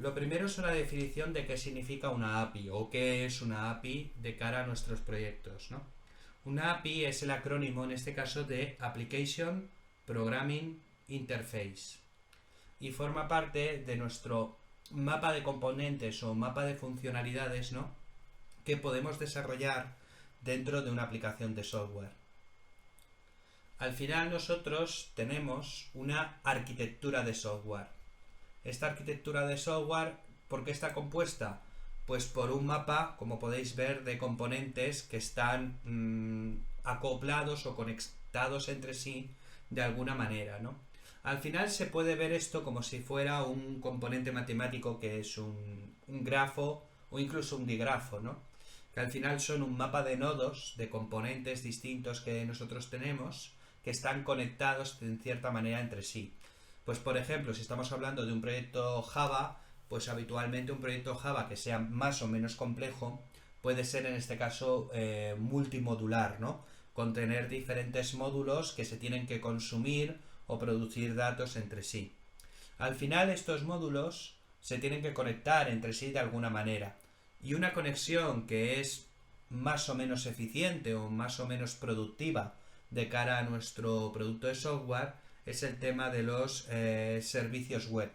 Lo primero es una definición de qué significa una API o qué es una API de cara a nuestros proyectos, ¿no? Una API es el acrónimo, en este caso, de Application Programming Interface y forma parte de nuestro mapa de componentes o mapa de funcionalidades, ¿no?, que podemos desarrollar dentro de una aplicación de software. Al final nosotros tenemos una arquitectura de software. Esta arquitectura de software, ¿por qué está compuesta? Pues por un mapa, como podéis ver, de componentes que están acoplados o conectados entre sí de alguna manera, ¿no? Al final se puede ver esto como si fuera un componente matemático que es un grafo o incluso un digrafo, ¿no? Que al final son un mapa de nodos, de componentes distintos que nosotros tenemos, que están conectados en cierta manera entre sí. Pues por ejemplo, si estamos hablando de un proyecto Java, pues habitualmente un proyecto Java que sea más o menos complejo puede ser en este caso multimodular, ¿no? Contener diferentes módulos que se tienen que consumir o producir datos entre sí. Al final estos módulos se tienen que conectar entre sí de alguna manera. Y una conexión que es más o menos eficiente o más o menos productiva de cara a nuestro producto de software es el tema de los servicios web.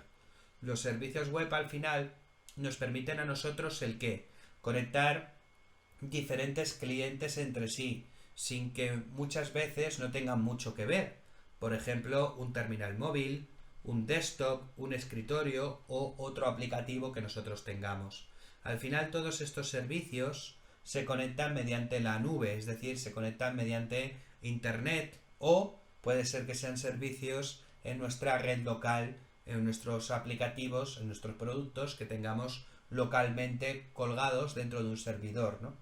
Los servicios web al final nos permiten a nosotros el qué, conectar diferentes clientes entre sí, sin que muchas veces no tengan mucho que ver. Por ejemplo, un terminal móvil, un desktop, un escritorio o otro aplicativo que nosotros tengamos. Al final todos estos servicios se conectan mediante la nube, es decir, se conectan mediante internet o puede ser que sean servicios en nuestra red local, en nuestros aplicativos, en nuestros productos que tengamos localmente colgados dentro de un servidor, ¿no?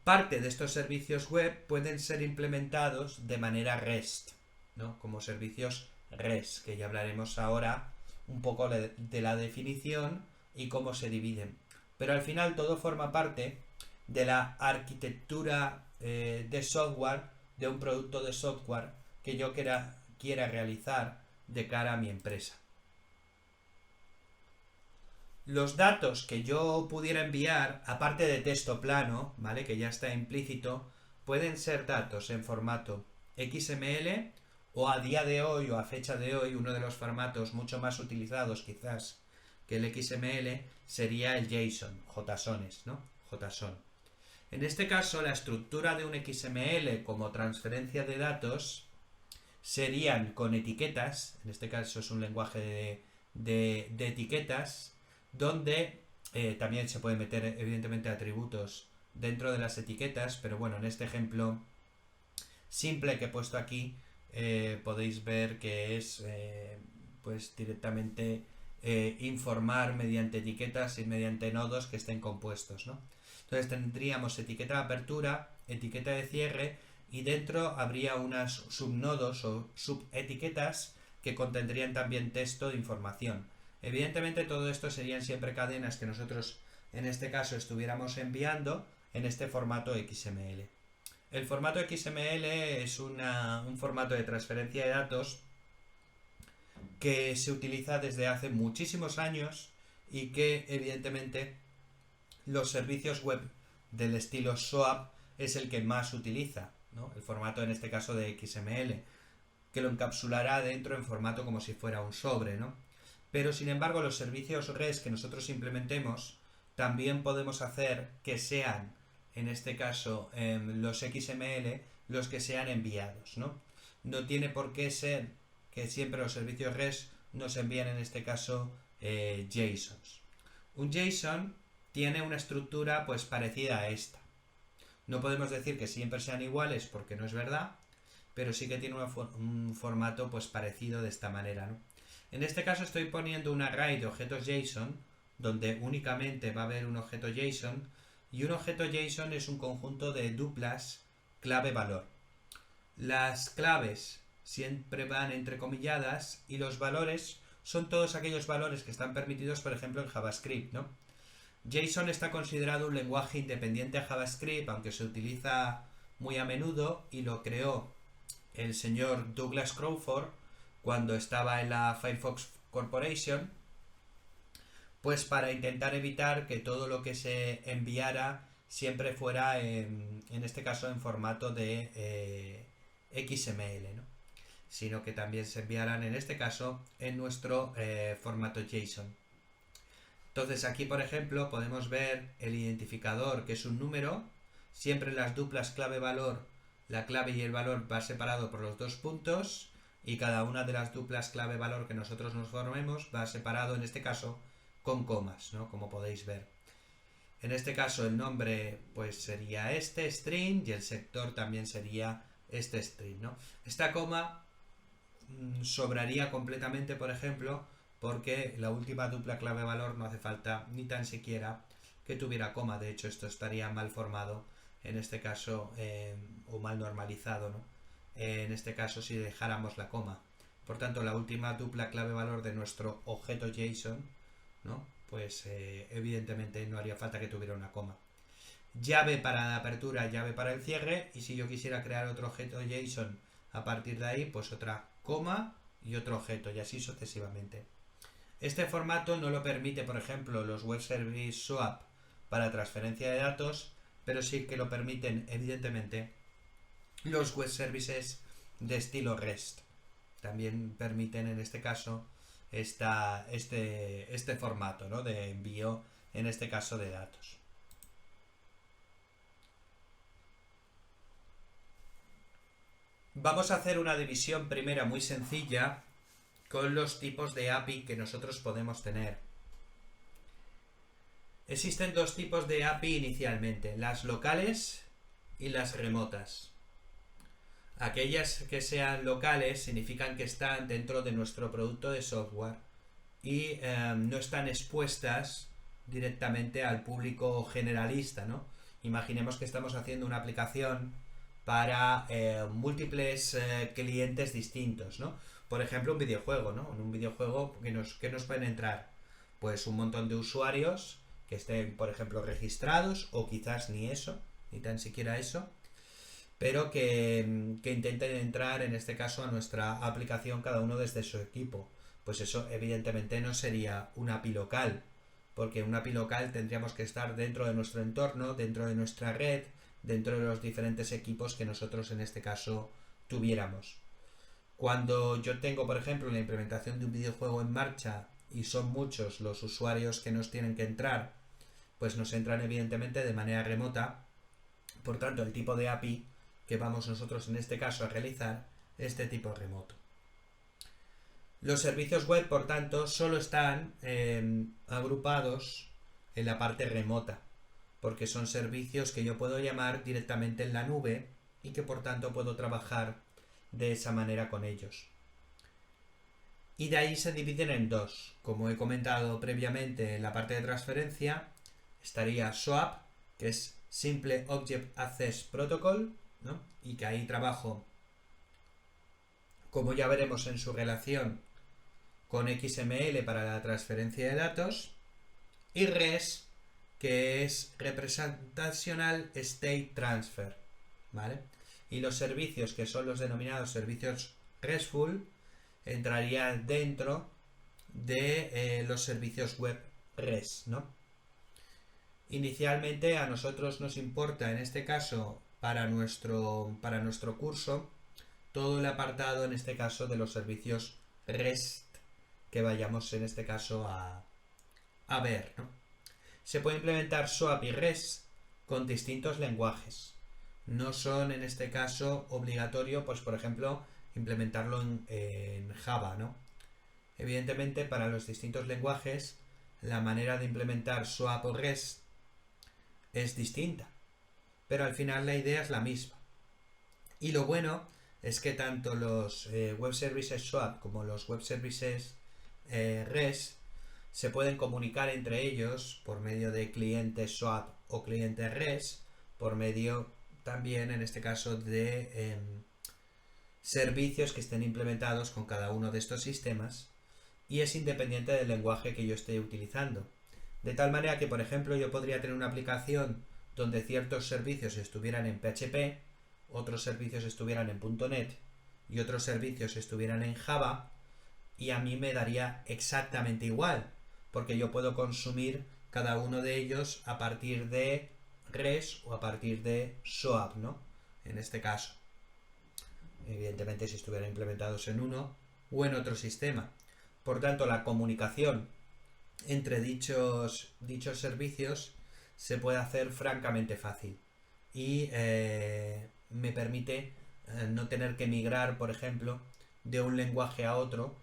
Parte de estos servicios web pueden ser implementados de manera REST, ¿no? Como servicios REST, que ya hablaremos ahora un poco de la definición y cómo se dividen. Pero al final todo forma parte de la arquitectura de software, de un producto de software que yo quiera realizar de cara a mi empresa. Los datos que yo pudiera enviar, aparte de texto plano, ¿vale?, que ya está implícito, pueden ser datos en formato XML o a día de hoy o a fecha de hoy uno de los formatos mucho más utilizados quizás que el XML sería el JSON, JSONes, ¿no? JSON. En este caso, la estructura de un XML como transferencia de datos serían con etiquetas, en este caso es un lenguaje de etiquetas, donde también se puede meter evidentemente atributos dentro de las etiquetas, pero bueno, en este ejemplo simple que he puesto aquí podéis ver que es pues directamente informar mediante etiquetas y mediante nodos que estén compuestos, ¿no? Entonces tendríamos etiqueta de apertura, etiqueta de cierre y dentro habría unas subnodos o subetiquetas que contendrían también texto de información. Evidentemente todo esto serían siempre cadenas que nosotros en este caso estuviéramos enviando en este formato XML. El formato XML es un formato de transferencia de datos que se utiliza desde hace muchísimos años y que evidentemente los servicios web del estilo SOAP es el que más utiliza, ¿no? El formato en este caso de XML, que lo encapsulará dentro en formato como si fuera un sobre, ¿no? Pero sin embargo los servicios REST que nosotros implementemos también podemos hacer que sean, en este caso, los XML los que sean enviados, ¿no? No tiene por qué ser que siempre los servicios REST nos envíen en este caso JSONs. Un JSON tiene una estructura pues parecida a esta. No podemos decir que siempre sean iguales porque no es verdad, pero sí que tiene un formato pues parecido de esta manera, ¿no? En este caso estoy poniendo un array de objetos JSON donde únicamente va a haber un objeto JSON y un objeto JSON es un conjunto de duplas clave-valor. Las claves siempre van entrecomilladas y los valores son todos aquellos valores que están permitidos, por ejemplo, en JavaScript, ¿no? JSON está considerado un lenguaje independiente a JavaScript, aunque se utiliza muy a menudo y lo creó el señor Douglas Crawford cuando estaba en la Firefox Corporation Pues para intentar evitar que todo lo que se enviara siempre fuera en este caso en formato de XML, ¿no? Sino que también se enviaran en este caso en nuestro formato JSON. Entonces aquí por ejemplo podemos ver el identificador, que es un número. Siempre en las duplas clave-valor, la clave y el valor va separado por los dos puntos, y cada una de las duplas clave-valor que nosotros nos formemos va separado en este caso con comas, ¿no? Como podéis ver. En este caso el nombre pues sería este string y el sector también sería este string, ¿no? Esta coma sobraría completamente, por ejemplo, porque la última dupla clave valor no hace falta ni tan siquiera que tuviera coma. De hecho, esto estaría mal formado en este caso, o mal normalizado, ¿no? En este caso, si dejáramos la coma. Por tanto, la última dupla clave valor de nuestro objeto JSON, ¿no? Pues evidentemente no haría falta que tuviera una coma. Llave para la apertura, llave para el cierre, y si yo quisiera crear otro objeto JSON a partir de ahí, pues otra coma y otro objeto, y así sucesivamente. Este formato no lo permite, por ejemplo, los Web Service Swap para transferencia de datos, pero sí que lo permiten, evidentemente, los Web Services de estilo REST. También permiten, en este caso, este formato, ¿no? De envío, en este caso, de datos. Vamos a hacer una división primera muy sencilla con los tipos de API que nosotros podemos tener. Existen dos tipos de API inicialmente, las locales y las remotas. Aquellas que sean locales significan que están dentro de nuestro producto de software y no están expuestas directamente al público generalista, ¿no? Imaginemos que estamos haciendo una aplicación para múltiples clientes distintos, ¿no? Por ejemplo, un videojuego, ¿no? En un videojuego que nos pueden entrar pues un montón de usuarios que estén, por ejemplo, registrados, o quizás ni eso, ni tan siquiera eso, pero que intenten entrar, en este caso, a nuestra aplicación cada uno desde su equipo. Pues eso evidentemente no sería una API local, porque una API local tendríamos que estar dentro de nuestro entorno, dentro de nuestra red, dentro de los diferentes equipos que nosotros en este caso tuviéramos. Cuando yo tengo, por ejemplo, la implementación de un videojuego en marcha y son muchos los usuarios que nos tienen que entrar, pues nos entran evidentemente de manera remota. Por tanto, el tipo de API que vamos nosotros en este caso a realizar es de tipo remoto. Los servicios web, por tanto, solo están agrupados en la parte remota, porque son servicios que yo puedo llamar directamente en la nube y que por tanto puedo trabajar de esa manera con ellos. Y de ahí se dividen en dos. Como he comentado previamente, en la parte de transferencia estaría SOAP, que es Simple Object Access Protocol, ¿no? Y que ahí trabajo, como ya veremos, en su relación con XML para la transferencia de datos, y REST, que es Representational State Transfer, ¿vale? Y los servicios que son los denominados servicios RESTful entrarían dentro de los servicios web REST, ¿no? Inicialmente a nosotros nos importa, en este caso, para nuestro curso, todo el apartado, en este caso, de los servicios REST que vayamos, en este caso, a ver, ¿no? Se puede implementar SOAP y REST con distintos lenguajes. No son, en este caso, obligatorio, pues por ejemplo, implementarlo en Java, ¿no? Evidentemente, para los distintos lenguajes, la manera de implementar SOAP o REST es distinta, pero al final la idea es la misma. Y lo bueno es que tanto los Web Services SOAP como los Web Services REST se pueden comunicar entre ellos por medio de clientes SOAP o clientes REST, por medio también, en este caso, de servicios que estén implementados con cada uno de estos sistemas, y es independiente del lenguaje que yo esté utilizando. De tal manera que, por ejemplo, yo podría tener una aplicación donde ciertos servicios estuvieran en PHP, otros servicios estuvieran en .NET y otros servicios estuvieran en Java, y a mí me daría exactamente igual, porque yo puedo consumir cada uno de ellos a partir de REST o a partir de SOAP, ¿no? En este caso. Evidentemente si estuvieran implementados en uno o en otro sistema. Por tanto, la comunicación entre dichos servicios se puede hacer francamente fácil y me permite no tener que migrar, por ejemplo, de un lenguaje a otro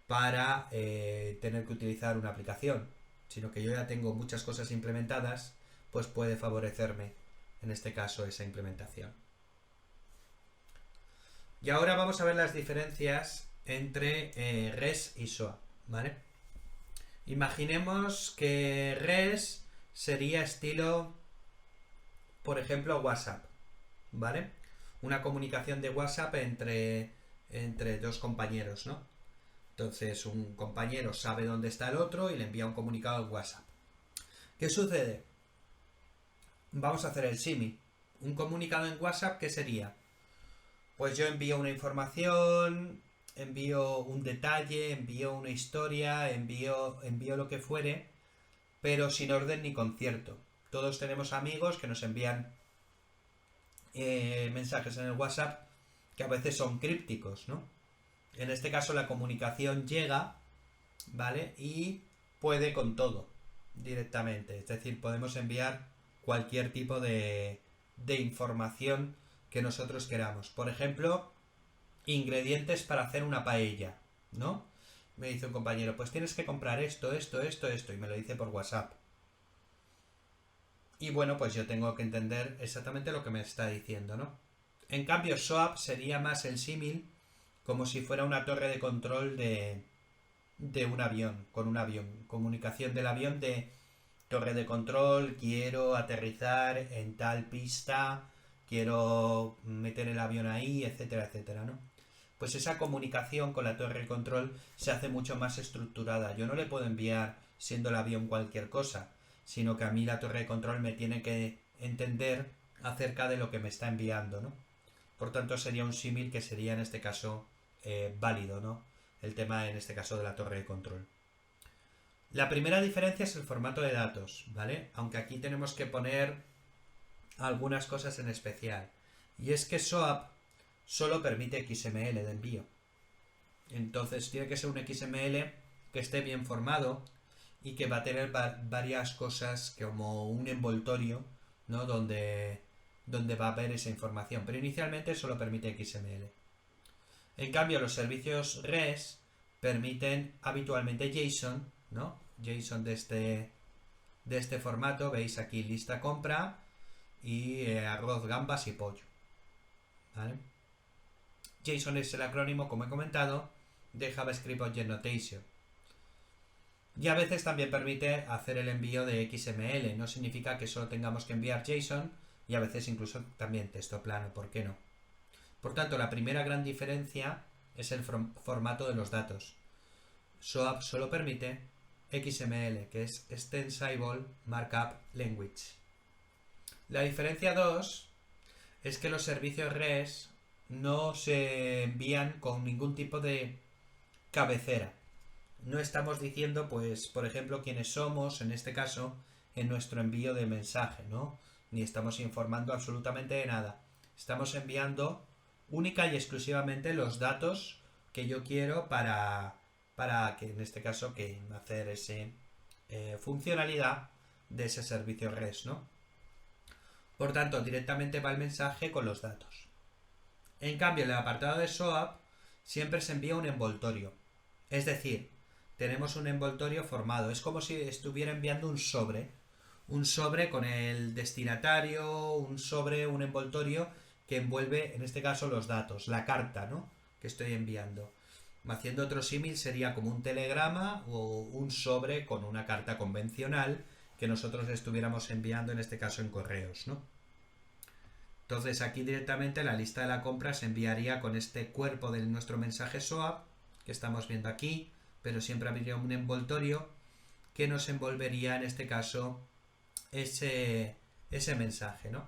para tener que utilizar una aplicación, sino que yo ya tengo muchas cosas implementadas, pues puede favorecerme en este caso esa implementación. Y ahora vamos a ver las diferencias entre REST y SOAP, ¿vale? Imaginemos que REST sería estilo, por ejemplo, WhatsApp, ¿vale? Una comunicación de WhatsApp entre dos compañeros, ¿no? Entonces un compañero sabe dónde está el otro y le envía un comunicado en WhatsApp. ¿Qué sucede? Vamos a hacer el símil. Un comunicado en WhatsApp, ¿qué sería? Pues yo envío una información, envío un detalle, envío una historia, envío lo que fuere, pero sin orden ni concierto. Todos tenemos amigos que nos envían mensajes en el WhatsApp que a veces son crípticos, ¿no? En este caso la comunicación llega, ¿vale? Y puede con todo directamente. Es decir, podemos enviar cualquier tipo de información que nosotros queramos. Por ejemplo, ingredientes para hacer una paella, ¿no? Me dice un compañero, pues tienes que comprar esto, y me lo dice por WhatsApp. Y bueno, pues yo tengo que entender exactamente lo que me está diciendo, ¿no? En cambio, SOAP sería más el símil como si fuera una torre de control de un avión, con un avión. Comunicación del avión de torre de control, quiero aterrizar en tal pista, quiero meter el avión ahí, etcétera, etcétera, ¿no? Pues esa comunicación con la torre de control se hace mucho más estructurada. Yo no le puedo enviar, siendo el avión, cualquier cosa, sino que a mí la torre de control me tiene que entender acerca de lo que me está enviando, ¿no? Por tanto, sería un símil que sería en este caso válido, ¿no? El tema en este caso de la torre de control. La primera diferencia es el formato de datos, ¿vale? Aunque aquí tenemos que poner algunas cosas en especial. Y es que SOAP solo permite XML de envío. Entonces tiene que ser un XML que esté bien formado y que va a tener varias cosas como un envoltorio, ¿no? Donde va a haber esa información. Pero inicialmente solo permite XML. En cambio, los servicios REST permiten habitualmente JSON, ¿no? JSON de este formato. Veis aquí lista compra y arroz, gambas y pollo, ¿vale? JSON es el acrónimo, como he comentado, de JavaScript Object Notation. Y a veces también permite hacer el envío de XML. No significa que solo tengamos que enviar JSON, y a veces incluso también texto plano, ¿por qué no? Por tanto, la primera gran diferencia es el formato de los datos. SOAP solo permite XML, que es Extensible Markup Language. La diferencia 2 es que los servicios REST no se envían con ningún tipo de cabecera. No estamos diciendo, pues, por ejemplo, quiénes somos, en este caso, en nuestro envío de mensaje, ¿no? Ni estamos informando absolutamente de nada. Estamos enviando única y exclusivamente los datos que yo quiero para que, en este caso, que hacer esa funcionalidad de ese servicio REST, ¿no? Por tanto, directamente va el mensaje con los datos. En cambio, en el apartado de SOAP siempre se envía un envoltorio. Es decir, tenemos un envoltorio formado. Es como si estuviera enviando un sobre con el destinatario, un envoltorio que envuelve, en este caso, los datos, la carta, ¿no?, que estoy enviando. Haciendo otro símil sería como un telegrama o un sobre con una carta convencional que nosotros estuviéramos enviando, en este caso, en correos, ¿no? Entonces aquí directamente la lista de la compra se enviaría con este cuerpo de nuestro mensaje SOAP que estamos viendo aquí, pero siempre habría un envoltorio que nos envolvería, en este caso, ese mensaje, ¿no?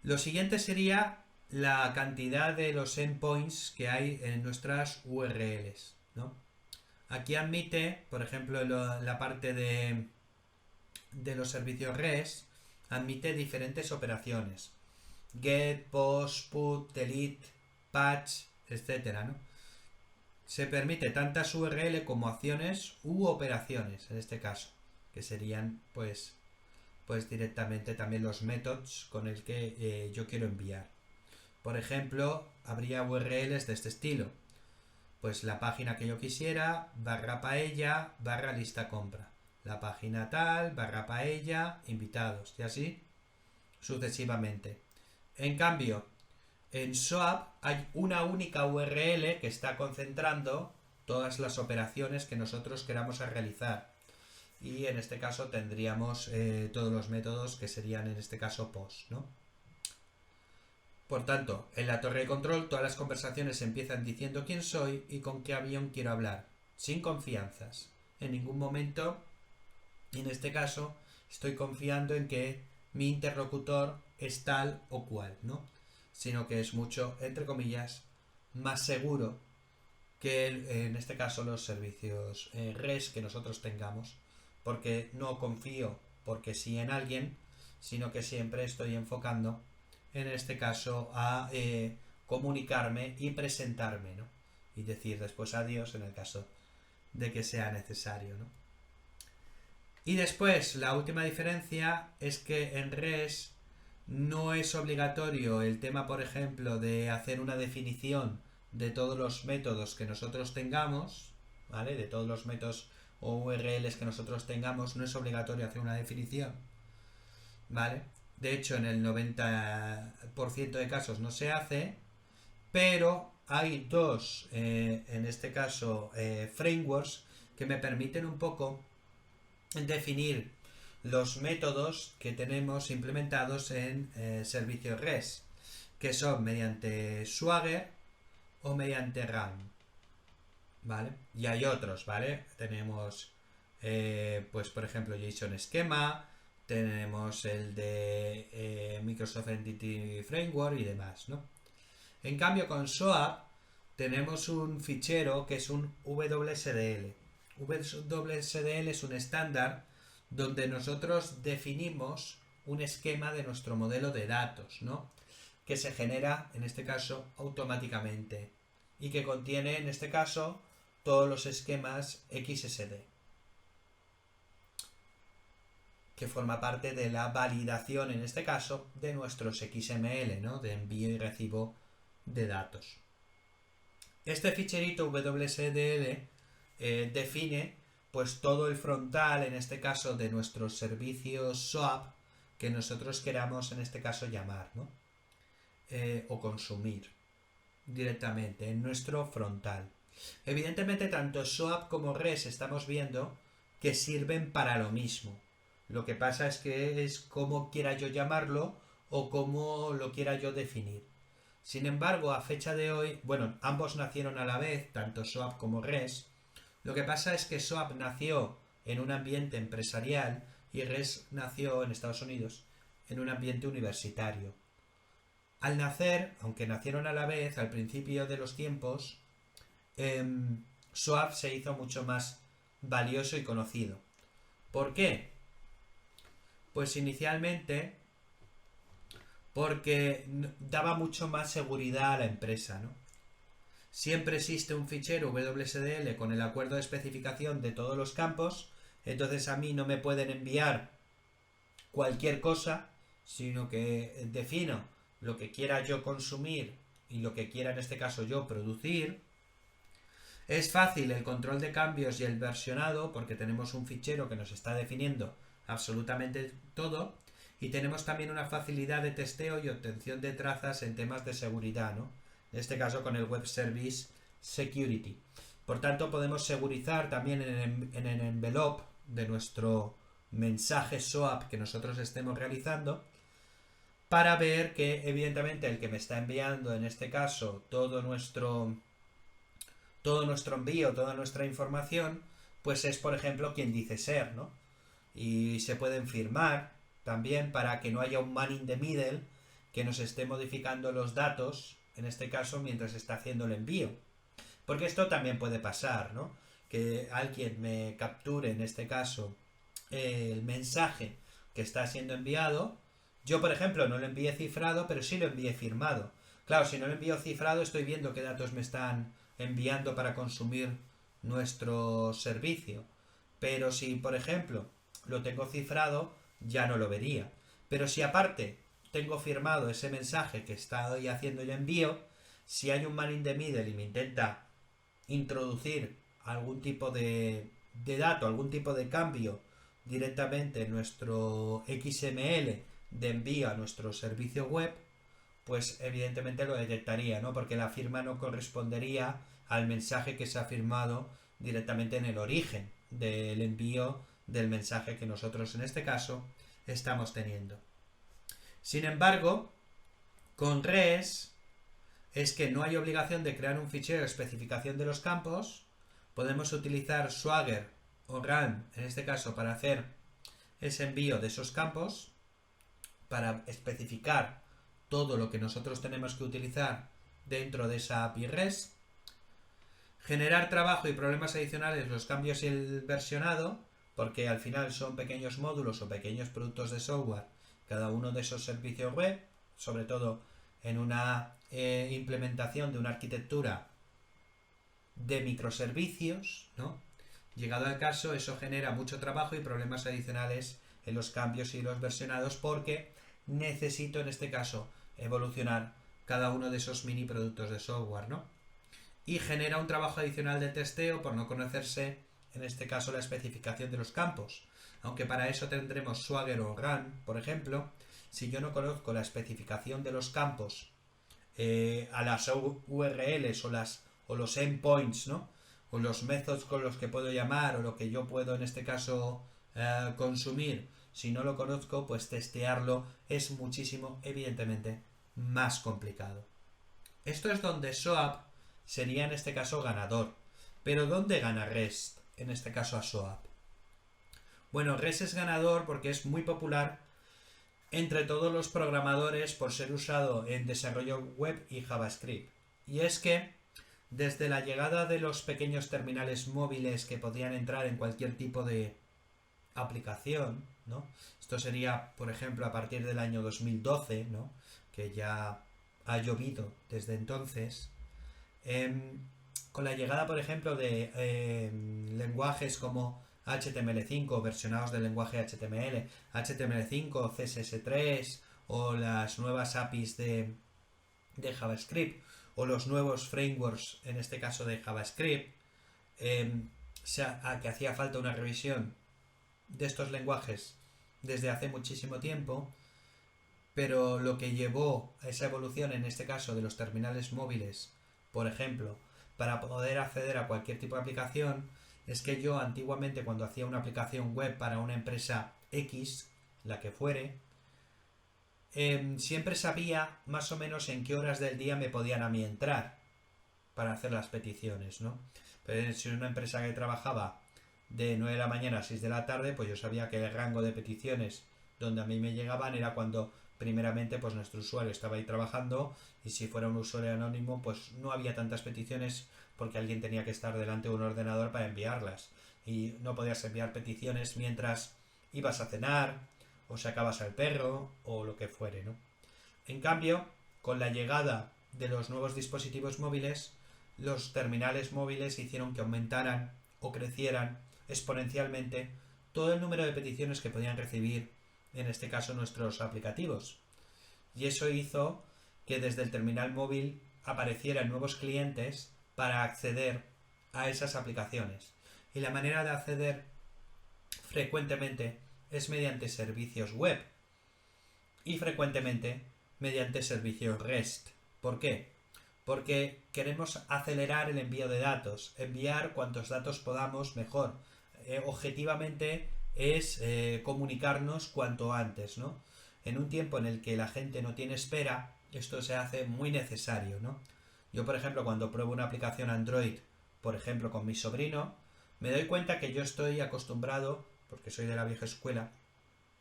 Lo siguiente sería la cantidad de los endpoints que hay en nuestras URLs, ¿no? Aquí admite, por ejemplo, la parte de los servicios REST, admite diferentes operaciones. Get, post, put, delete, patch, etcétera, ¿no? Se permite tantas URL como acciones u operaciones, en este caso, que serían, pues directamente también los métodos con el que yo quiero enviar. Por ejemplo, habría URLs de este estilo. Pues la página que yo quisiera, barra paella, barra lista compra. La página tal, barra paella, invitados, y así sucesivamente. En cambio, en SOAP hay una única URL que está concentrando todas las operaciones que nosotros queramos realizar. Y en este caso tendríamos todos los métodos que serían en este caso post, ¿no? Por tanto, en la torre de control todas las conversaciones empiezan diciendo quién soy y con qué avión quiero hablar, sin confianzas. En ningún momento, en este caso, estoy confiando en que mi interlocutor es tal o cual, ¿no? Sino que es mucho, entre comillas, más seguro que en este caso los servicios REST que nosotros tengamos, porque no confío porque sí en alguien, sino que siempre estoy enfocando en este caso a comunicarme y presentarme, ¿no? Y decir después adiós en el caso de que sea necesario, ¿no? Y después, la última diferencia es que en REST no es obligatorio el tema, por ejemplo, de hacer una definición de todos los métodos que nosotros tengamos, ¿vale? De todos los métodos o URLs que nosotros tengamos, no es obligatorio hacer una definición, ¿vale? De hecho, en el 90% de casos no se hace, pero hay dos, en este caso, frameworks que me permiten un poco definir los métodos que tenemos implementados en servicios REST, que son mediante Swagger o mediante RAM, ¿vale? Y hay otros, ¿vale? Tenemos, pues por ejemplo, JSON Schema, tenemos el de Microsoft Entity Framework y demás, ¿no? En cambio, con SOAP tenemos un fichero que es un WSDL. WSDL es un estándar donde nosotros definimos un esquema de nuestro modelo de datos, ¿no? Que se genera, en este caso, automáticamente y que contiene, en este caso, todos los esquemas XSD, que forma parte de la validación, en este caso, de nuestros XML, ¿no? De envío y recibo de datos. Este ficherito WSDL define pues todo el frontal, en este caso, de nuestros servicios SOAP que nosotros queramos, en este caso, llamar, ¿no? O consumir directamente en nuestro frontal. Evidentemente, tanto SOAP como REST estamos viendo que sirven para lo mismo. Lo que pasa es que es como quiera yo llamarlo o como lo quiera yo definir. Sin embargo, a fecha de hoy, bueno, ambos nacieron a la vez, tanto SOAP como REST. Lo que pasa es que SOAP nació en un ambiente empresarial y REST nació en Estados Unidos en un ambiente universitario. Al nacer, aunque nacieron a la vez, al principio de los tiempos, SOAP se hizo mucho más valioso y conocido. ¿Por qué? Pues inicialmente porque daba mucho más seguridad a la empresa, ¿no? Siempre existe un fichero WSDL con el acuerdo de especificación de todos los campos, entonces a mí no me pueden enviar cualquier cosa, sino que defino lo que quiera yo consumir y lo que quiera en este caso yo producir. Es fácil el control de cambios y el versionado porque tenemos un fichero que nos está definiendo absolutamente todo y tenemos también una facilidad de testeo y obtención de trazas en temas de seguridad, ¿no? En este caso con el Web Service Security. Por tanto, podemos segurizar también en el envelope de nuestro mensaje SOAP que nosotros estemos realizando para ver que evidentemente el que me está enviando en este caso todo nuestro envío, toda nuestra información, pues es por ejemplo quien dice ser, ¿no? Y se pueden firmar también para que no haya un man in the middle que nos esté modificando los datos, en este caso mientras está haciendo el envío. Porque esto también puede pasar, ¿no? que alguien me capture, en este caso, el mensaje que está siendo enviado. Yo, por ejemplo, no lo envié cifrado, pero sí lo envié firmado. Claro, si no lo envío cifrado, estoy viendo qué datos me están enviando para consumir nuestro servicio. Pero si, por ejemplo, lo tengo cifrado, ya no lo vería. Pero si aparte tengo firmado ese mensaje que estoy haciendo el envío, si hay un man in the middle y me intenta introducir algún tipo de dato, algún tipo de cambio directamente en nuestro XML de envío a nuestro servicio web, pues evidentemente lo detectaría, ¿no? Porque la firma no correspondería al mensaje que se ha firmado directamente en el origen del envío del mensaje que nosotros en este caso estamos teniendo. Sin embargo, con REST es que no hay obligación de crear un fichero de especificación de los campos. Podemos utilizar Swagger o Run, en este caso, para hacer ese envío de esos campos, para especificar todo lo que nosotros tenemos que utilizar dentro de esa API REST. Generar trabajo y problemas adicionales, los cambios y el versionado, porque al final son pequeños módulos o pequeños productos de software, cada uno de esos servicios web, sobre todo en una implementación de una arquitectura de microservicios, ¿no? Llegado al caso, eso genera mucho trabajo y problemas adicionales en los cambios y los versionados, porque necesito en este caso evolucionar cada uno de esos mini productos de software, ¿no? Y genera un trabajo adicional de testeo por no conocerse, en este caso, la especificación de los campos. Aunque para eso tendremos Swagger o Run, por ejemplo, si yo no conozco la especificación de los campos a las URLs o los endpoints, ¿no? O los métodos con los que puedo llamar o lo que yo puedo en este caso consumir, si no lo conozco, pues testearlo es muchísimo, evidentemente, más complicado. Esto es donde SOAP sería en este caso ganador. Pero ¿dónde gana REST? En este caso a SOAP. Bueno, REST es ganador porque es muy popular entre todos los programadores por ser usado en desarrollo web y JavaScript. Y es que desde la llegada de los pequeños terminales móviles que podían entrar en cualquier tipo de aplicación, ¿no? Esto sería, por ejemplo, a partir del año 2012, ¿no? Que ya ha llovido desde entonces. Con la llegada, por ejemplo, de lenguajes como HTML5, versionados del lenguaje HTML, HTML5, CSS3 o las nuevas APIs de JavaScript o los nuevos frameworks, en este caso de JavaScript, que hacía falta una revisión de estos lenguajes desde hace muchísimo tiempo, pero lo que llevó a esa evolución, en este caso de los terminales móviles, por ejemplo, para poder acceder a cualquier tipo de aplicación, es que yo antiguamente, cuando hacía una aplicación web para una empresa X, la que fuere, siempre sabía más o menos en qué horas del día me podían a mí entrar para hacer las peticiones, ¿no? Pero si una empresa que trabajaba de 9 de la mañana a 6 de la tarde, pues yo sabía que el rango de peticiones donde a mí me llegaban era cuando primeramente pues nuestro usuario estaba ahí trabajando, y si fuera un usuario anónimo pues no había tantas peticiones porque alguien tenía que estar delante de un ordenador para enviarlas, y no podías enviar peticiones mientras ibas a cenar o sacabas al perro o lo que fuere, ¿no? En cambio, con la llegada de los nuevos dispositivos móviles, los terminales móviles hicieron que aumentaran o crecieran exponencialmente todo el número de peticiones que podían recibir, en este caso, nuestros aplicativos. Y eso hizo que desde el terminal móvil aparecieran nuevos clientes para acceder a esas aplicaciones. Y la manera de acceder frecuentemente es mediante servicios web y frecuentemente mediante servicios REST. ¿Por qué? Porque queremos acelerar el envío de datos, enviar cuantos datos podamos mejor. Objetivamente es comunicarnos cuanto antes, ¿no? En un tiempo en el que la gente no tiene espera, esto se hace muy necesario, ¿no? Yo, por ejemplo, cuando pruebo una aplicación Android, por ejemplo, con mi sobrino, me doy cuenta que yo estoy acostumbrado, porque soy de la vieja escuela,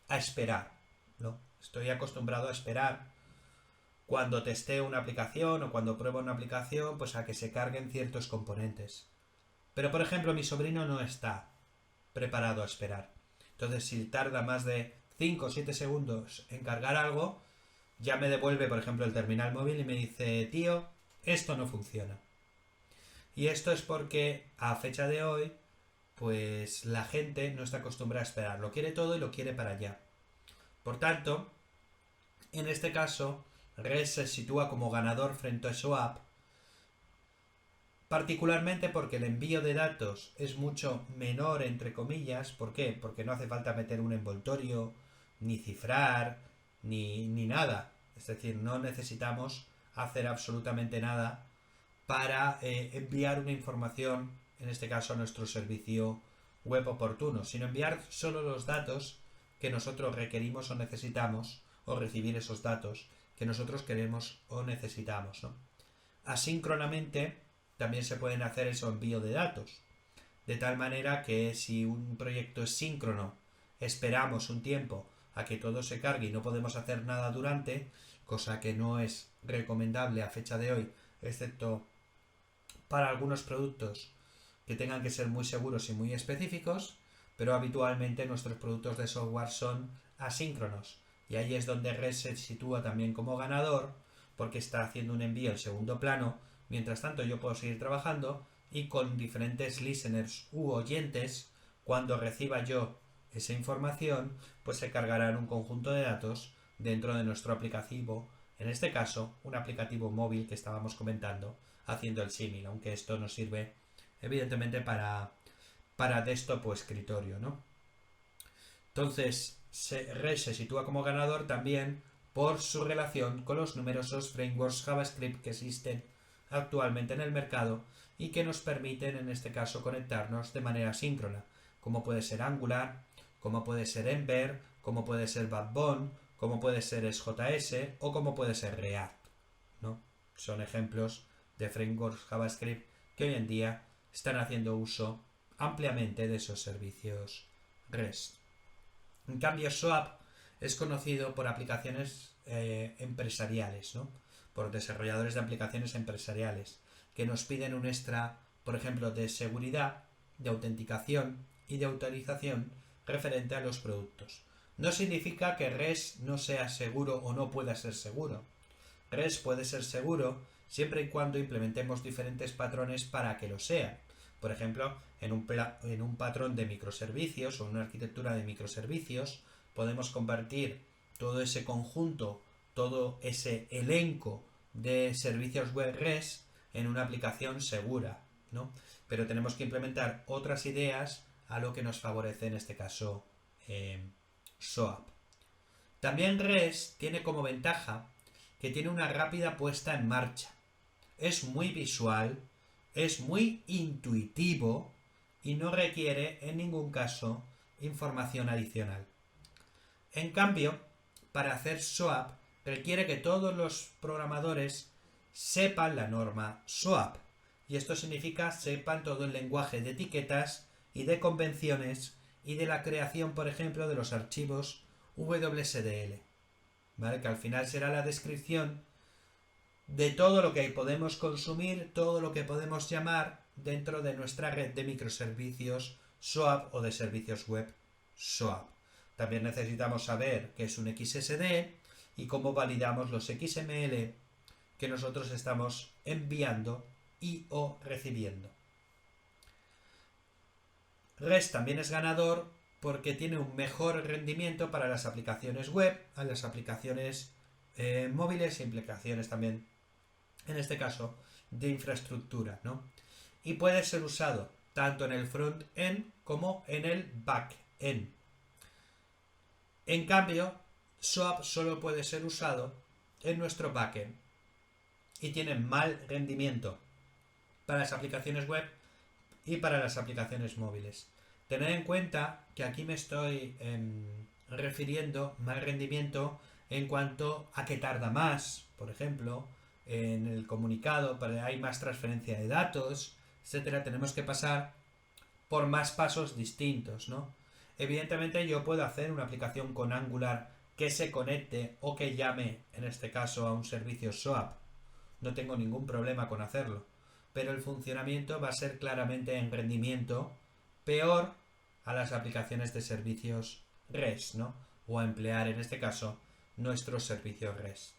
a esperar, ¿no? Estoy acostumbrado a esperar cuando testeo una aplicación o cuando pruebo una aplicación, pues a que se carguen ciertos componentes. Pero por ejemplo mi sobrino no está preparado a esperar. Entonces si tarda más de 5 o 7 segundos en cargar algo, ya me devuelve por ejemplo el terminal móvil y me dice, tío, esto no funciona. Y esto es porque a fecha de hoy, pues la gente no está acostumbrada a esperar. Lo quiere todo y lo quiere para allá. Por tanto, en este caso, REST se sitúa como ganador frente a SOAP, particularmente porque el envío de datos es mucho menor, entre comillas. ¿Por qué? Porque no hace falta meter un envoltorio, ni cifrar, ni nada. Es decir, no necesitamos hacer absolutamente nada para enviar una información, en este caso a nuestro servicio web oportuno, sino enviar solo los datos que nosotros requerimos o necesitamos, o recibir esos datos que nosotros queremos o necesitamos, ¿no? Asíncronamente también se pueden hacer esos envío de datos, de tal manera que si un proyecto es síncrono, esperamos un tiempo a que todo se cargue y no podemos hacer nada durante, cosa que no es recomendable a fecha de hoy, excepto para algunos productos que tengan que ser muy seguros y muy específicos, pero habitualmente nuestros productos de software son asíncronos. Y ahí es donde REST se sitúa también como ganador, porque está haciendo un envío en segundo plano. Mientras tanto yo puedo seguir trabajando y con diferentes listeners u oyentes, cuando reciba yo esa información, pues se cargarán un conjunto de datos dentro de nuestro aplicativo, en este caso un aplicativo móvil que estábamos comentando, haciendo el símil, aunque esto nos sirve evidentemente para desktop o escritorio, ¿no? Entonces, REST se sitúa como ganador también por su relación con los numerosos frameworks JavaScript que existen actualmente en el mercado y que nos permiten, en este caso, conectarnos de manera síncrona, como puede ser Angular, como puede ser Ember, como puede ser Backbone, como puede ser SJS o como puede ser React, ¿no? Son ejemplos de frameworks JavaScript que hoy en día están haciendo uso ampliamente de esos servicios REST. En cambio, SOAP es conocido por aplicaciones empresariales, ¿no? Por desarrolladores de aplicaciones empresariales que nos piden un extra, por ejemplo, de seguridad, de autenticación y de autorización referente a los productos. No significa que REST no sea seguro o no pueda ser seguro. REST puede ser seguro siempre y cuando implementemos diferentes patrones para que lo sea. Por ejemplo, en un patrón de microservicios o una arquitectura de microservicios podemos convertir todo ese conjunto, todo ese elenco de servicios web REST en una aplicación segura, ¿no? Pero tenemos que implementar otras ideas a lo que nos favorece en este caso SOAP. También REST tiene como ventaja que tiene una rápida puesta en marcha. Es muy visual, es muy intuitivo y no requiere en ningún caso información adicional. En cambio, para hacer SOAP requiere que todos los programadores sepan la norma SOAP. Y esto significa sepan todo el lenguaje de etiquetas y de convenciones y de la creación, por ejemplo, de los archivos WSDL, ¿vale? Que al final será la descripción de todo lo que podemos consumir, todo lo que podemos llamar dentro de nuestra red de microservicios SOAP o de servicios web SOAP. También necesitamos saber qué es un XSD y cómo validamos los XML que nosotros estamos enviando y o recibiendo. REST también es ganador porque tiene un mejor rendimiento para las aplicaciones web, a las aplicaciones móviles e implicaciones también, en este caso, de infraestructura, ¿no? Y puede ser usado tanto en el front-end como en el back-end. En cambio, SOAP solo puede ser usado en nuestro back-end y tiene mal rendimiento para las aplicaciones web y para las aplicaciones móviles. Tened en cuenta que aquí me estoy refiriendo mal rendimiento en cuanto a que tarda más, por ejemplo, en el comunicado, hay más transferencia de datos, etcétera. Tenemos que pasar por más pasos distintos, ¿no? Evidentemente yo puedo hacer una aplicación con Angular que se conecte o que llame, en este caso, a un servicio SOAP. No tengo ningún problema con hacerlo. pero el funcionamiento va a ser claramente en rendimiento peor a las aplicaciones de servicios REST, ¿no? O a emplear en este caso nuestros servicios REST.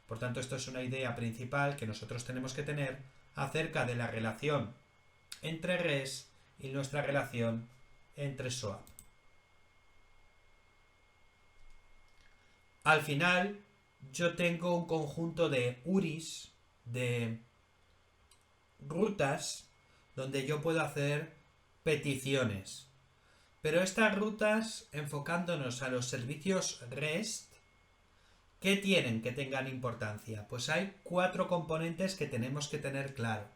Por tanto, esto es una idea principal que nosotros tenemos que tener acerca de la relación entre REST y nuestra relación entre SOAP. Al final, yo tengo un conjunto de URIs, de rutas, donde yo puedo hacer peticiones. Pero estas rutas, enfocándonos a los servicios REST, ¿qué tienen que tengan importancia? Pues hay 4 componentes que tenemos que tener claro: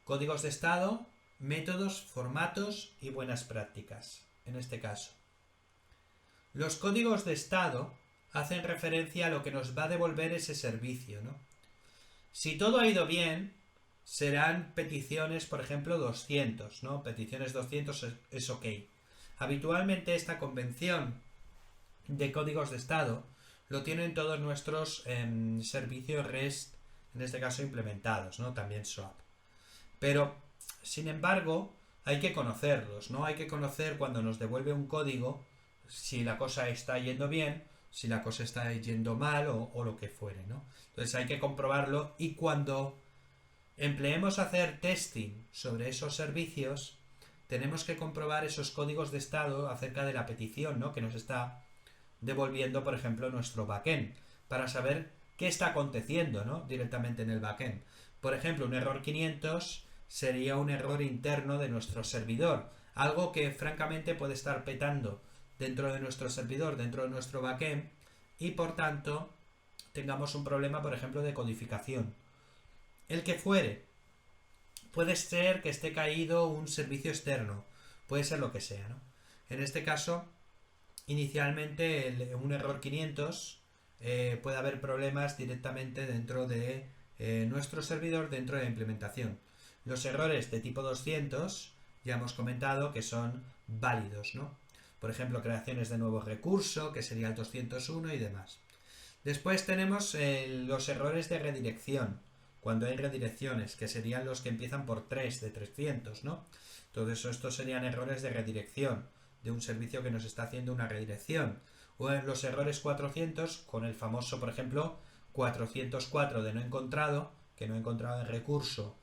códigos de estado, métodos, formatos y buenas prácticas, en este caso. Los códigos de estado hacen referencia a lo que nos va a devolver ese servicio, ¿no? Si todo ha ido bien, serán peticiones, por ejemplo, 200, ¿no? Peticiones 200 es ok. Habitualmente esta convención de códigos de estado lo tienen todos nuestros servicios REST, en este caso implementados, ¿no? También SOAP. Pero, sin embargo, hay que conocerlos, ¿no? Hay que conocer cuando nos devuelve un código si la cosa está yendo bien, si la cosa está yendo mal o lo que fuere, ¿no? Entonces hay que comprobarlo, y cuando empleemos hacer testing sobre esos servicios, tenemos que comprobar esos códigos de estado acerca de la petición, ¿no? Que nos está devolviendo, por ejemplo, nuestro backend, para saber qué está aconteciendo, ¿no? Directamente en el backend. Por ejemplo, un error 500 sería un error interno de nuestro servidor, algo que francamente puede estar petando dentro de nuestro servidor, dentro de nuestro backend, y por tanto tengamos un problema, por ejemplo, de codificación. El que fuere. Puede ser que esté caído un servicio externo, puede ser lo que sea, ¿no? En este caso, inicialmente un error 500 puede haber problemas directamente dentro de nuestro servidor, dentro de la implementación. Los errores de tipo 200 ya hemos comentado que son válidos, ¿no? Por ejemplo, creaciones de nuevo recurso, que sería el 201 y demás. Después tenemos los errores de redirección, cuando hay redirecciones, que serían los que empiezan por 3 de 300, ¿no? Entonces estos serían errores de redirección de un servicio que nos está haciendo una redirección. O en los errores 400, con el famoso, por ejemplo, 404 de no encontrado, que no he encontrado el recurso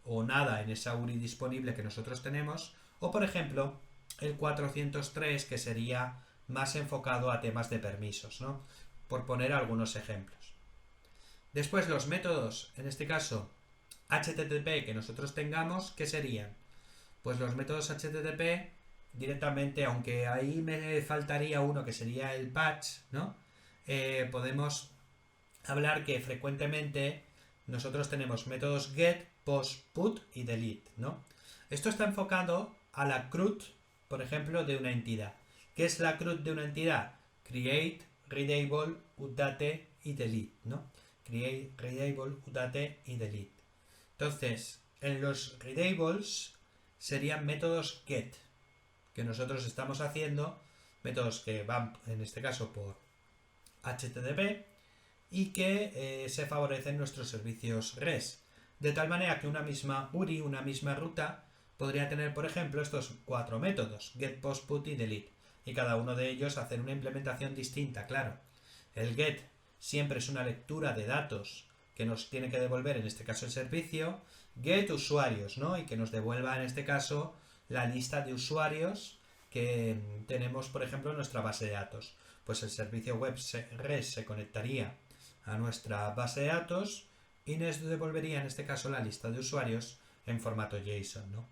o nada en esa URI disponible que nosotros tenemos. O, por ejemplo, el 403, que sería más enfocado a temas de permisos, ¿no? Por poner algunos ejemplos. Después los métodos, en este caso HTTP que nosotros tengamos, ¿qué serían? Pues los métodos HTTP directamente, aunque ahí me faltaría uno que sería el patch, ¿no? Podemos hablar que frecuentemente nosotros tenemos métodos get, post, put y delete, ¿no? Esto está enfocado a la CRUD, por ejemplo, de una entidad. ¿Qué es la CRUD de una entidad? Create, readable, update y delete, ¿no? Create, readable, update y delete. Entonces, en los readables serían métodos get, que nosotros estamos haciendo, métodos que van, en este caso, por HTTP y que se favorecen nuestros servicios REST. De tal manera que una misma URI, una misma ruta, podría tener, por ejemplo, estos 4 métodos, get, post, put y delete, y cada uno de ellos hacer una implementación distinta, claro. El get siempre es una lectura de datos que nos tiene que devolver, en este caso, el servicio. Get usuarios, ¿no? Y que nos devuelva, en este caso, la lista de usuarios que tenemos, por ejemplo, en nuestra base de datos. Pues el servicio web REST se conectaría a nuestra base de datos y nos devolvería, en este caso, la lista de usuarios en formato JSON, ¿no?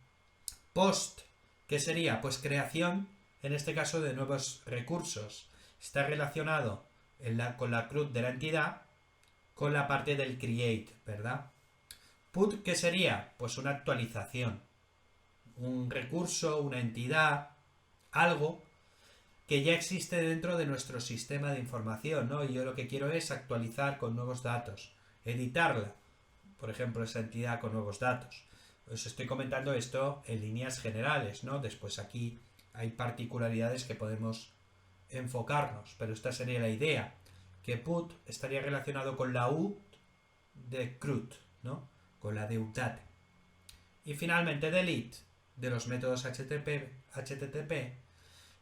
Post, ¿qué sería? Pues creación, en este caso, de nuevos recursos. Está relacionado con la CRUD de la entidad, con la parte del create, ¿verdad? Put, ¿qué sería? Pues una actualización. Un recurso, una entidad, algo que ya existe dentro de nuestro sistema de información, ¿no? Y yo lo que quiero es actualizar con nuevos datos, editarla, por ejemplo, esa entidad con nuevos datos. Os estoy comentando esto en líneas generales, ¿no? Después aquí hay particularidades que podemos enfocarnos, pero esta sería la idea, que put estaría relacionado con la U de CRUD, ¿no? Con la de update. Y finalmente delete de los métodos HTTP,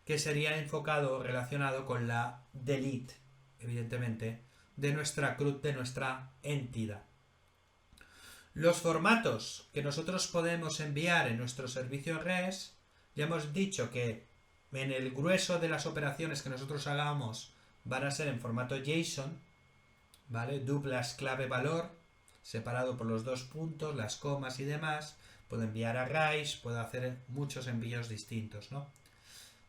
que sería enfocado o relacionado con la delete, evidentemente, de nuestra CRUD, de nuestra entidad. Los formatos que nosotros podemos enviar en nuestro servicio REST, ya hemos dicho que en el grueso de las operaciones que nosotros hagamos van a ser en formato JSON, ¿vale? Duplas clave valor, separado por los dos puntos, las comas y demás. Puedo enviar arrays, puedo hacer muchos envíos distintos, ¿no?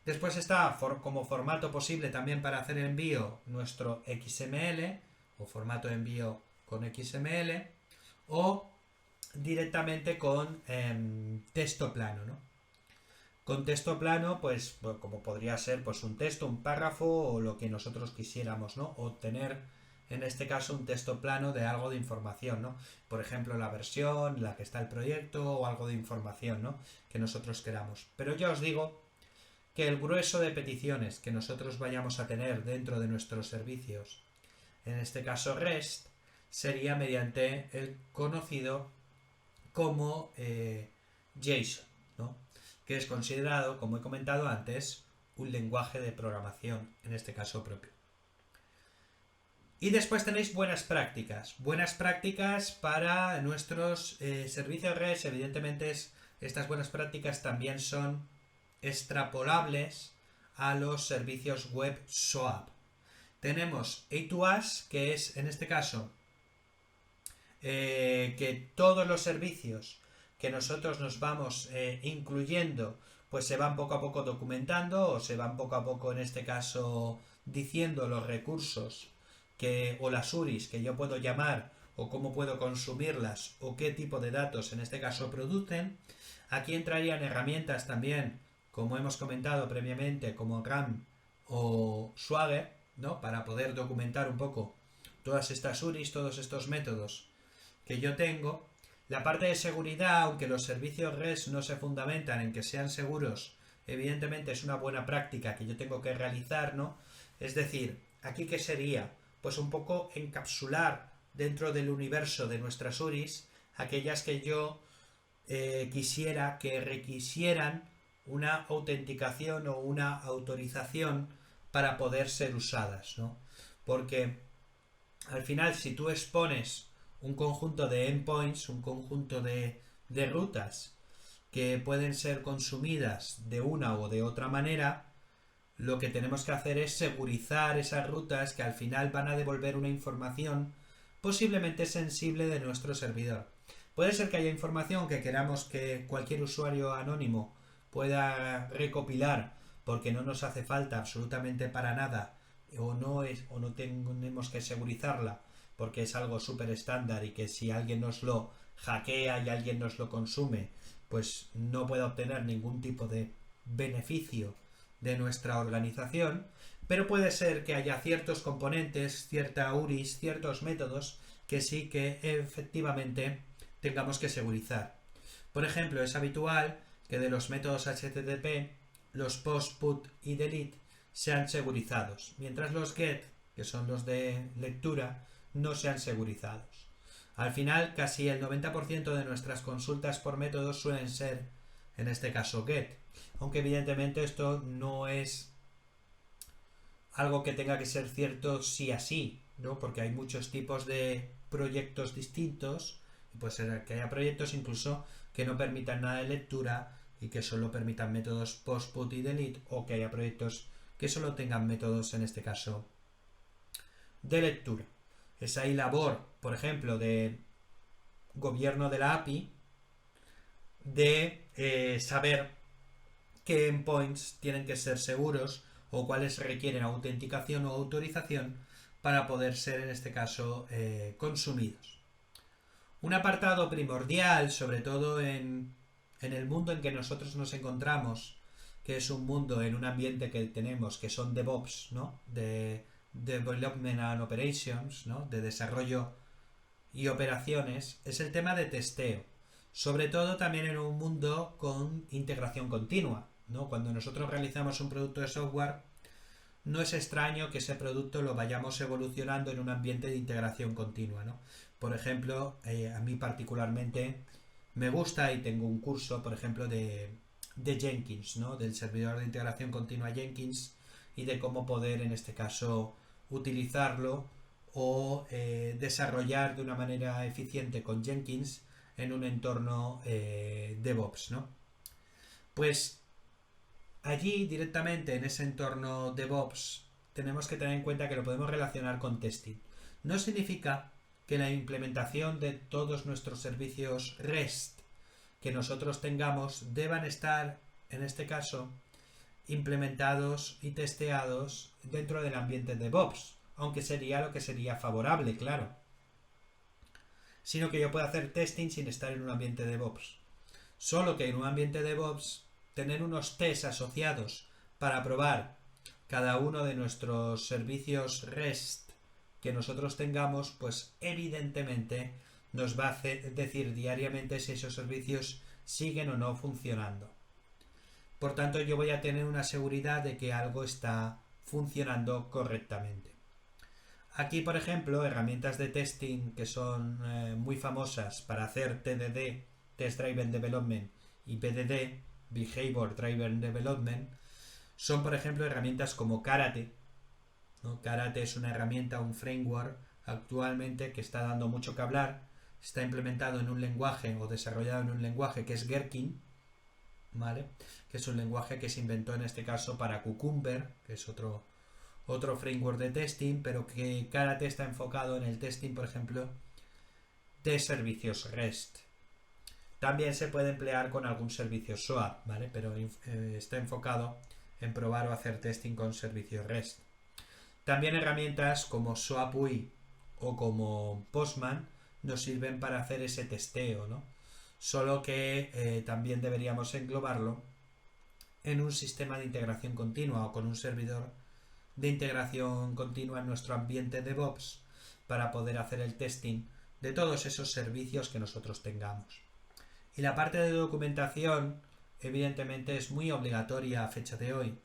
Después está como formato posible también para hacer envío nuestro XML o formato de envío con XML o directamente con texto plano, ¿no? Con texto plano, pues como podría ser pues un texto, un párrafo o lo que nosotros quisiéramos, ¿no? O tener en este caso un texto plano de algo de información, ¿no? Por ejemplo, la versión, la que está el proyecto o algo de información, ¿no? Que nosotros queramos. Pero ya os digo que el grueso de peticiones que nosotros vayamos a tener dentro de nuestros servicios, en este caso REST, sería mediante el conocido como JSON, ¿no? Que es considerado, como he comentado antes, un lenguaje de programación, en este caso propio. Y después tenéis buenas prácticas. Buenas prácticas para nuestros servicios REST. Evidentemente estas buenas prácticas también son extrapolables a los servicios web SOAP. Tenemos A2AS, que es en este caso que todos los servicios que nosotros nos vamos incluyendo pues se van poco a poco documentando o se van poco a poco en este caso diciendo los recursos o las URIs que yo puedo llamar o cómo puedo consumirlas o qué tipo de datos en este caso producen. Aquí entrarían herramientas también, como hemos comentado previamente, como RAM o Swagger, ¿no? Para poder documentar un poco todas estas URIs, todos estos métodos que yo tengo. La parte de seguridad, aunque los servicios REST no se fundamentan en que sean seguros, evidentemente es una buena práctica que yo tengo que realizar, ¿no? Es decir, ¿aquí qué sería? Pues un poco encapsular dentro del universo de nuestras URIs aquellas que yo quisiera que requisieran una autenticación o una autorización para poder ser usadas, ¿no? Porque al final, si tú expones un conjunto de endpoints, un conjunto de rutas que pueden ser consumidas de una o de otra manera, lo que tenemos que hacer es segurizar esas rutas que al final van a devolver una información posiblemente sensible de nuestro servidor. Puede ser que haya información que queramos que cualquier usuario anónimo pueda recopilar porque no nos hace falta absolutamente para nada o no tenemos que segurizarla porque es algo súper estándar y que si alguien nos lo hackea y alguien nos lo consume, pues no puede obtener ningún tipo de beneficio de nuestra organización, pero puede ser que haya ciertos componentes, cierta URIs, ciertos métodos que sí que efectivamente tengamos que segurizar. Por ejemplo, es habitual que de los métodos HTTP los post, put y delete sean segurizados, mientras los get, que son los de lectura, no sean segurizados. Al final, casi el 90% de nuestras consultas por métodos suelen ser, en este caso, get. Aunque evidentemente esto no es algo que tenga que ser cierto sí a sí, ¿no? Porque hay muchos tipos de proyectos distintos. Y puede ser que haya proyectos incluso que no permitan nada de lectura y que solo permitan métodos post, put y delete, o que haya proyectos que solo tengan métodos, en este caso, de lectura. Es ahí labor, por ejemplo, de gobierno de la API de saber qué endpoints tienen que ser seguros o cuáles requieren autenticación o autorización para poder ser, en este caso, consumidos. Un apartado primordial, sobre todo en el mundo en que nosotros nos encontramos, que es un mundo en un ambiente que tenemos, que son DevOps, ¿no? De Development and Operations, ¿no? De desarrollo y operaciones, es el tema de testeo. Sobre todo también en un mundo con integración continua, ¿no? Cuando nosotros realizamos un producto de software, no es extraño que ese producto lo vayamos evolucionando en un ambiente de integración continua, ¿no? Por ejemplo, a mí particularmente me gusta y tengo un curso, por ejemplo, de Jenkins, ¿no? Del servidor de integración continua Jenkins y de cómo poder, en este caso, utilizarlo o desarrollar de una manera eficiente con Jenkins en un entorno DevOps, ¿no? Pues allí directamente en ese entorno DevOps tenemos que tener en cuenta que lo podemos relacionar con testing. No significa que la implementación de todos nuestros servicios REST que nosotros tengamos deban estar, en este caso, implementados y testeados dentro del ambiente DevOps, aunque sería lo que sería favorable, claro. Sino que yo puedo hacer testing sin estar en un ambiente DevOps. Solo que en un ambiente DevOps tener unos tests asociados para probar cada uno de nuestros servicios REST que nosotros tengamos, pues evidentemente nos va a decir diariamente si esos servicios siguen o no funcionando. Por tanto, yo voy a tener una seguridad de que algo está funcionando correctamente. Aquí, por ejemplo, herramientas de testing que son muy famosas para hacer TDD, Test Driven Development, y BDD, Behavior Driven Development, son, por ejemplo, herramientas como Karate, ¿no? Karate es una herramienta, un framework actualmente que está dando mucho que hablar. Está implementado en un lenguaje o desarrollado en un lenguaje que es Gherkin, ¿vale? Que es un lenguaje que se inventó en este caso para Cucumber, que es otro framework de testing, pero que Karate está enfocado en el testing, por ejemplo, de servicios REST. También se puede emplear con algún servicio SOAP, ¿vale? Pero está enfocado en probar o hacer testing con servicios REST. También herramientas como SOAP-UI o como Postman nos sirven para hacer ese testeo, ¿no? Solo que también deberíamos englobarlo en un sistema de integración continua o con un servidor de integración continua en nuestro ambiente DevOps para poder hacer el testing de todos esos servicios que nosotros tengamos. Y la parte de documentación, evidentemente, es muy obligatoria a fecha de hoy,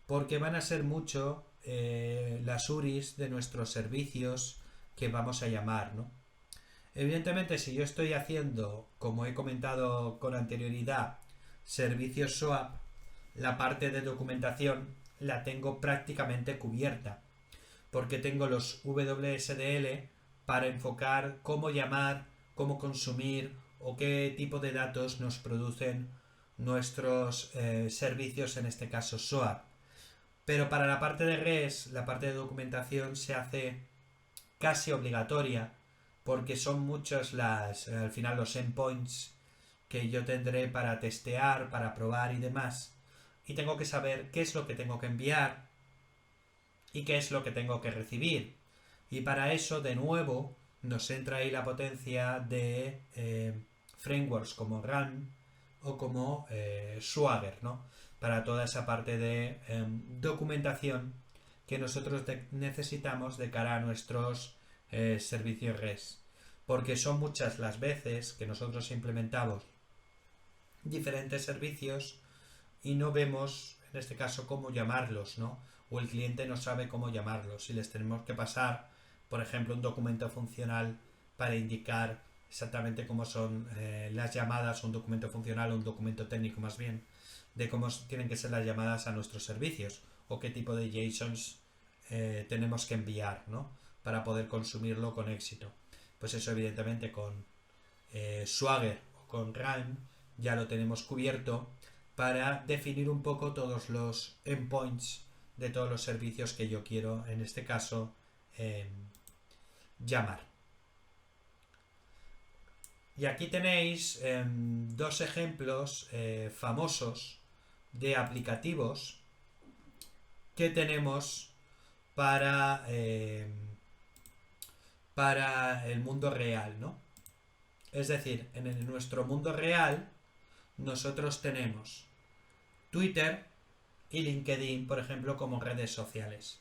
porque van a ser mucho las URIs de nuestros servicios que vamos a llamar, ¿no? Evidentemente, si yo estoy haciendo, como he comentado con anterioridad, servicios SOAP, la parte de documentación la tengo prácticamente cubierta, porque tengo los WSDL para enfocar cómo llamar, cómo consumir o qué tipo de datos nos producen nuestros servicios, en este caso SOAP. Pero para la parte de REST, la parte de documentación se hace casi obligatoria, porque son muchos al final los endpoints que yo tendré para testear, para probar y demás. Y tengo que saber qué es lo que tengo que enviar y qué es lo que tengo que recibir. Y para eso, de nuevo, nos entra ahí la potencia de frameworks como Run o como Swagger, ¿no? Para toda esa parte de documentación que nosotros necesitamos de cara a nuestros servicios REST. Porque son muchas las veces que nosotros implementamos diferentes servicios y no vemos, en este caso, cómo llamarlos, ¿no? O el cliente no sabe cómo llamarlos. Si les tenemos que pasar, por ejemplo, un documento funcional para indicar exactamente cómo son las llamadas, un documento funcional o un documento técnico más bien, de cómo tienen que ser las llamadas a nuestros servicios o qué tipo de JSONs tenemos que enviar, ¿no? Para poder consumirlo con éxito. Pues eso evidentemente con Swagger o con Run ya lo tenemos cubierto para definir un poco todos los endpoints de todos los servicios que yo quiero, en este caso, llamar. Y aquí tenéis dos ejemplos famosos de aplicativos que tenemos para el mundo real, ¿no? Es decir, en nuestro mundo real nosotros tenemos Twitter y LinkedIn, por ejemplo, como redes sociales.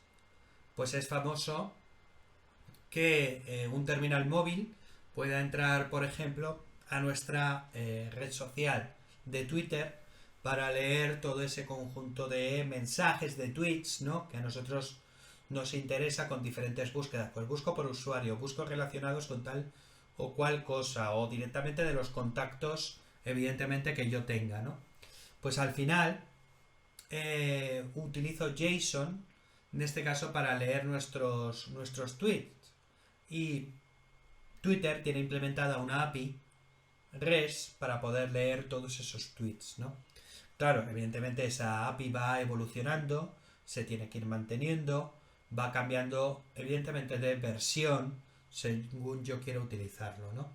Pues es famoso que un terminal móvil pueda entrar, por ejemplo, a nuestra red social de Twitter para leer todo ese conjunto de mensajes, de tweets, ¿no? Que a nosotros nos interesa con diferentes búsquedas. Pues busco por usuario, busco relacionados con tal o cual cosa, o directamente de los contactos, evidentemente, que yo tenga, ¿no? Pues al final utilizo JSON, en este caso, para leer nuestros tweets. Y Twitter tiene implementada una API REST para poder leer todos esos tweets, ¿no? Claro, evidentemente esa API va evolucionando, se tiene que ir manteniendo, va cambiando evidentemente de versión según yo quiero utilizarlo, ¿no?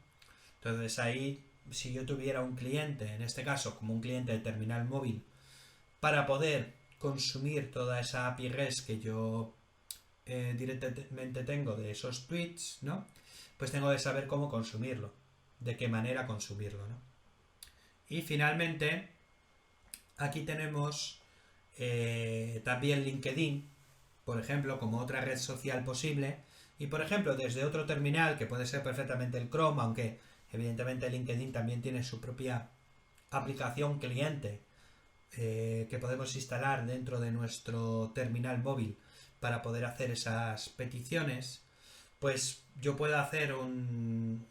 Entonces ahí, si yo tuviera un cliente, en este caso como un cliente de terminal móvil, para poder consumir toda esa API REST que yo directamente tengo de esos tweets, ¿no? Pues tengo que saber cómo consumirlo, de qué manera consumirlo, ¿no? Y finalmente, aquí tenemos también LinkedIn, por ejemplo, como otra red social posible. Y por ejemplo, desde otro terminal, que puede ser perfectamente el Chrome, aunque evidentemente LinkedIn también tiene su propia aplicación cliente que podemos instalar dentro de nuestro terminal móvil para poder hacer esas peticiones, pues yo puedo hacer un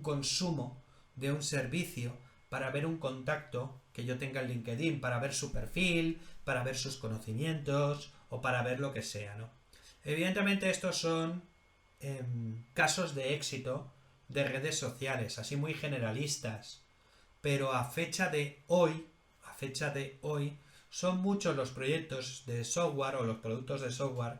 consumo de un servicio para ver un contacto que yo tenga en LinkedIn, para ver su perfil, para ver sus conocimientos o para ver lo que sea, ¿no? Evidentemente estos son casos de éxito de redes sociales, así muy generalistas, pero a fecha de hoy, son muchos los proyectos de software o los productos de software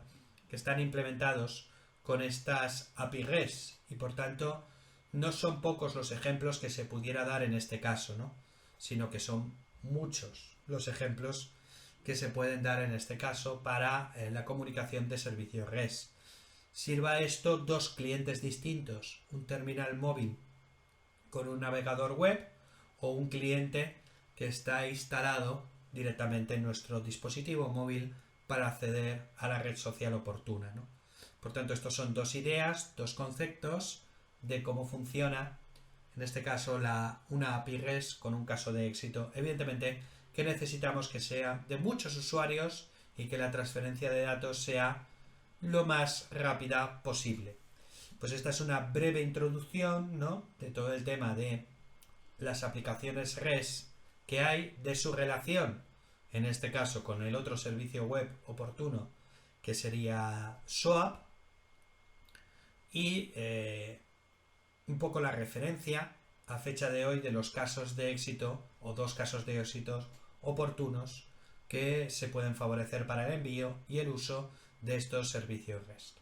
que están implementados con estas API REST y por tanto no son pocos los ejemplos que se pudiera dar en este caso, ¿no? Sino que son muchos los ejemplos que se pueden dar en este caso para la comunicación de servicios REST. Sirva esto dos clientes distintos, un terminal móvil con un navegador web o un cliente que está instalado directamente en nuestro dispositivo móvil para acceder a la red social oportuna, ¿no? Por tanto, estos son dos ideas, dos conceptos de cómo funciona, en este caso, una API REST con un caso de éxito. Evidentemente que necesitamos que sea de muchos usuarios y que la transferencia de datos sea lo más rápida posible. Pues esta es una breve introducción, ¿no?, de todo el tema de las aplicaciones REST que hay, de su relación, en este caso, con el otro servicio web oportuno, que sería SOAP, y un poco la referencia a fecha de hoy de los casos de éxito o dos casos de éxitos oportunos que se pueden favorecer para el envío y el uso de estos servicios REST.